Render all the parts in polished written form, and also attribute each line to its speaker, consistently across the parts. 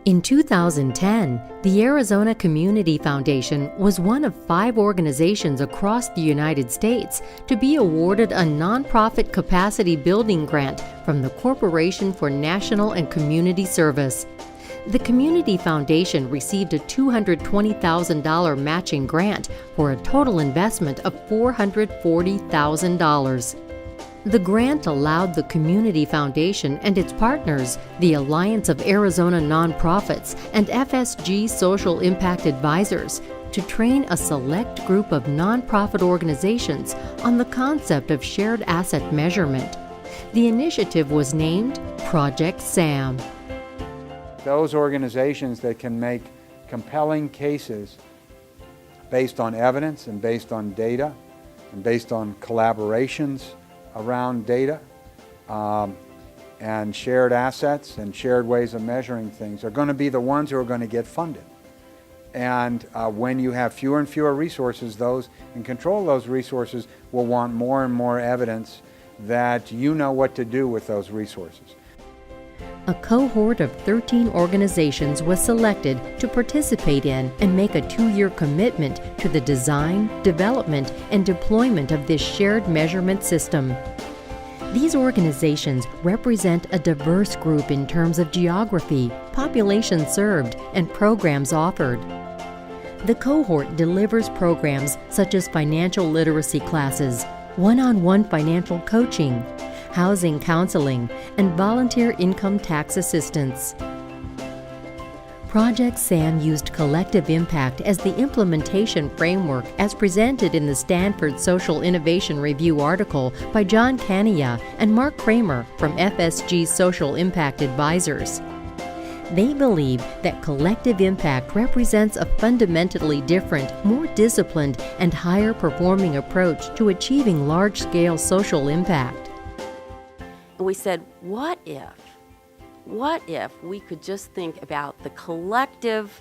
Speaker 1: In 2010, the Arizona Community Foundation was one of 5 organizations across the United States to be awarded a nonprofit capacity building grant from the Corporation for National and Community Service. The Community Foundation received a $220,000 matching grant for a total investment of $440,000. The grant allowed the Community Foundation and its partners, the Alliance of Arizona Nonprofits and FSG Social Impact Advisors, to train a select group of nonprofit organizations on the concept of shared asset measurement. The initiative was named Project SAM.
Speaker 2: Those organizations that can make compelling cases based on evidence and based on data and based on collaborations around data and shared assets and shared ways of measuring things are going to be the ones who are going to get funded. And when you have fewer and fewer resources, those in control of those resources will want more and more evidence that you know what to do with those resources.
Speaker 1: A cohort of 13 organizations was selected to participate in and make a 2-year commitment to the design, development, and deployment of this shared measurement system. These organizations represent a diverse group in terms of geography, population served, and programs offered. The cohort delivers programs such as financial literacy classes, one-on-one financial coaching, housing counseling, and volunteer income tax assistance. Project SAM used collective impact as the implementation framework as presented in the Stanford Social Innovation Review article by John Kania and Mark Kramer from FSG Social Impact Advisors. They believe that collective impact represents a fundamentally different, more disciplined, and higher performing approach to achieving large-scale social impact.
Speaker 3: And we said, what if we could just think about the collective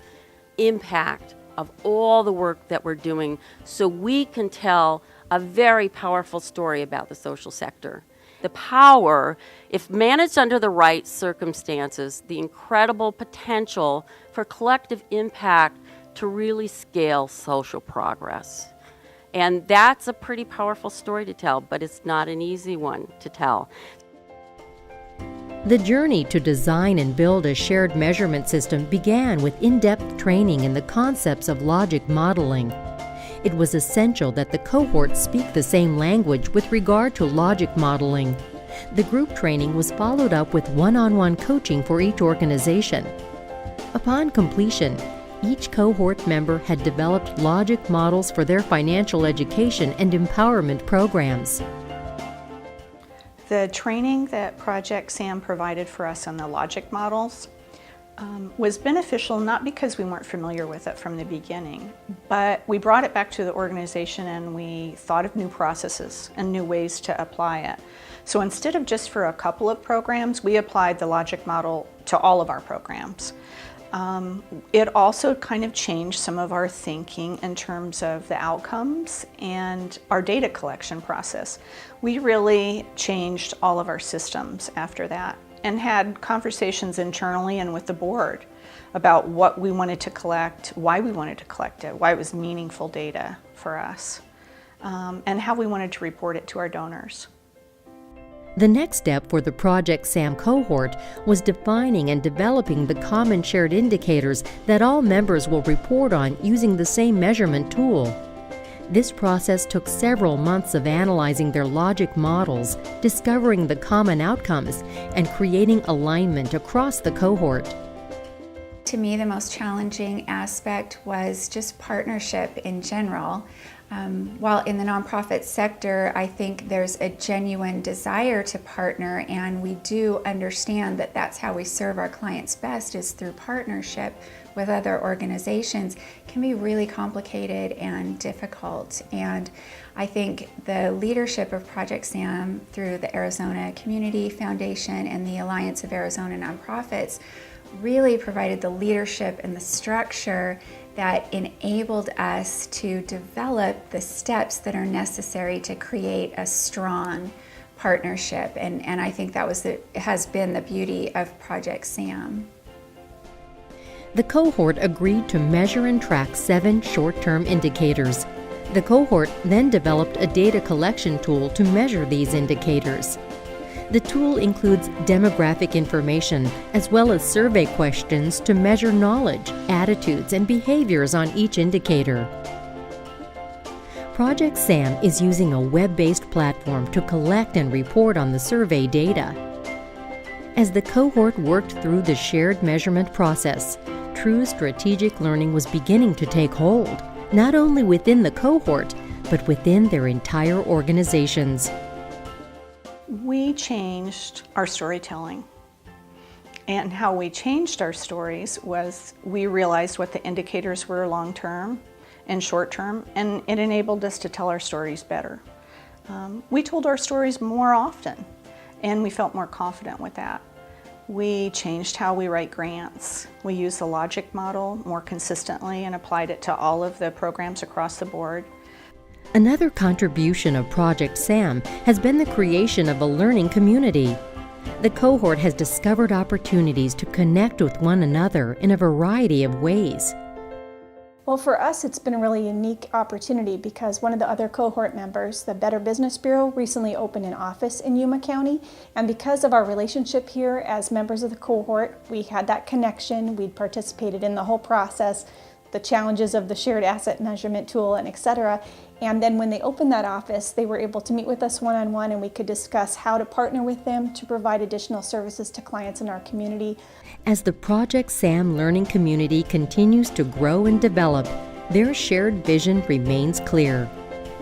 Speaker 3: impact of all the work that we're doing so we can tell a very powerful story about the social sector. The power, if managed under the right circumstances, the incredible potential for collective impact to really scale social progress. And that's a pretty powerful story to tell, but it's not an easy one to tell.
Speaker 1: The journey to design and build a shared measurement system began with in-depth training in the concepts of logic modeling. It was essential that the cohort speak the same language with regard to logic modeling. The group training was followed up with one-on-one coaching for each organization. Upon completion, each cohort member had developed logic models for their financial education and empowerment programs.
Speaker 4: The training that Project SAM provided for us on the logic models was beneficial not because we weren't familiar with it from the beginning, but we brought it back to the organization and we thought of new processes and new ways to apply it. So instead of just for a couple of programs, we applied the logic model to all of our programs. It also kind of changed some of our thinking in terms of the outcomes and our data collection process. We really changed all of our systems after that and had conversations internally and with the board about what we wanted to collect, why we wanted to collect it, why it was meaningful data for us, and how we wanted to report it to our donors.
Speaker 1: The next step for the Project SAM cohort was defining and developing the common shared indicators that all members will report on using the same measurement tool. This process took several months of analyzing their logic models, discovering the common outcomes, and creating alignment across the cohort.
Speaker 5: To me, the most challenging aspect was just partnership in general. While in the nonprofit sector, I think there's a genuine desire to partner, and we do understand that that's how we serve our clients best, is through partnership with other organizations, can be really complicated and difficult. And I think the leadership of Project SAM through the Arizona Community Foundation and the Alliance of Arizona Nonprofits really provided the leadership and the structure that enabled us to develop the steps that are necessary to create a strong partnership. And I think that has been the beauty of Project SAM.
Speaker 1: The cohort agreed to measure and track 7 short-term indicators. The cohort then developed a data collection tool to measure these indicators. The tool includes demographic information as well as survey questions to measure knowledge, attitudes, and behaviors on each indicator. Project SAM is using a web-based platform to collect and report on the survey data. As the cohort worked through the shared measurement process, true strategic learning was beginning to take hold, not only within the cohort, but within their entire organizations.
Speaker 4: We changed our storytelling. And how we changed our stories was we realized what the indicators were long-term and short-term, and it enabled us to tell our stories better. We told our stories more often, and we felt more confident with that. We changed how we write grants. We used the logic model more consistently and applied it to all of the programs across the board.
Speaker 1: Another contribution of Project SAM has been the creation of a learning community. The cohort has discovered opportunities to connect with one another in a variety of ways.
Speaker 6: Well, for us, it's been a really unique opportunity because one of the other cohort members, the Better Business Bureau, recently opened an office in Yuma County. And because of our relationship here as members of the cohort, we had that connection. We'd participated in the whole process, the challenges of the shared asset measurement tool, and et cetera. And then when they opened that office, they were able to meet with us one-on-one, and we could discuss how to partner with them to provide additional services to clients in our community.
Speaker 1: As the Project SAM learning community continues to grow and develop, their shared vision remains clear.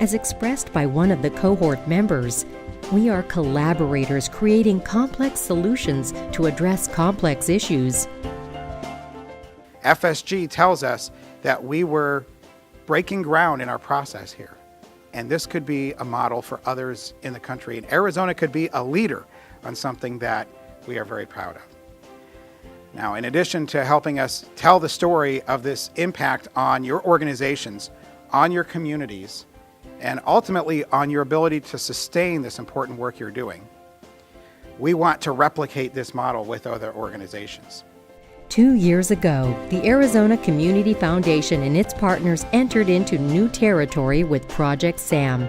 Speaker 1: As expressed by one of the cohort members, we are collaborators creating complex solutions to address complex issues.
Speaker 7: FSG tells us that we were breaking ground in our process here. And this could be a model for others in the country. And Arizona could be a leader on something that we are very proud of. Now, in addition to helping us tell the story of this impact on your organizations, on your communities, and ultimately on your ability to sustain this important work you're doing, we want to replicate this model with other organizations.
Speaker 1: 2 years ago, the Arizona Community Foundation and its partners entered into new territory with Project SAM.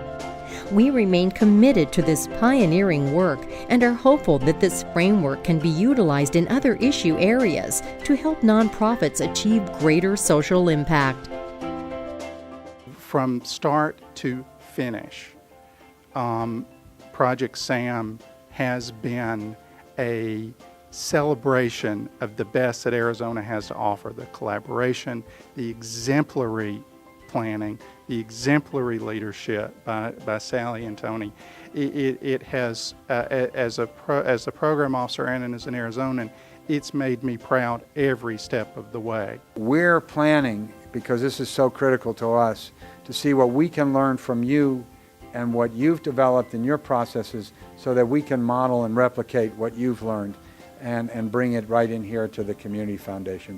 Speaker 1: We remain committed to this pioneering work and are hopeful that this framework can be utilized in other issue areas to help nonprofits achieve greater social impact.
Speaker 8: From start to finish, Project SAM has been a celebration of the best that Arizona has to offer: the collaboration, the exemplary planning, the exemplary leadership by Sally and Tony. It has, as a program officer and as an Arizonan, it's made me proud every step of the way.
Speaker 2: We're planning, because this is so critical to us, to see what we can learn from you and what you've developed in your processes so that we can model and replicate what you've learned and bring it right in here to the Community Foundation.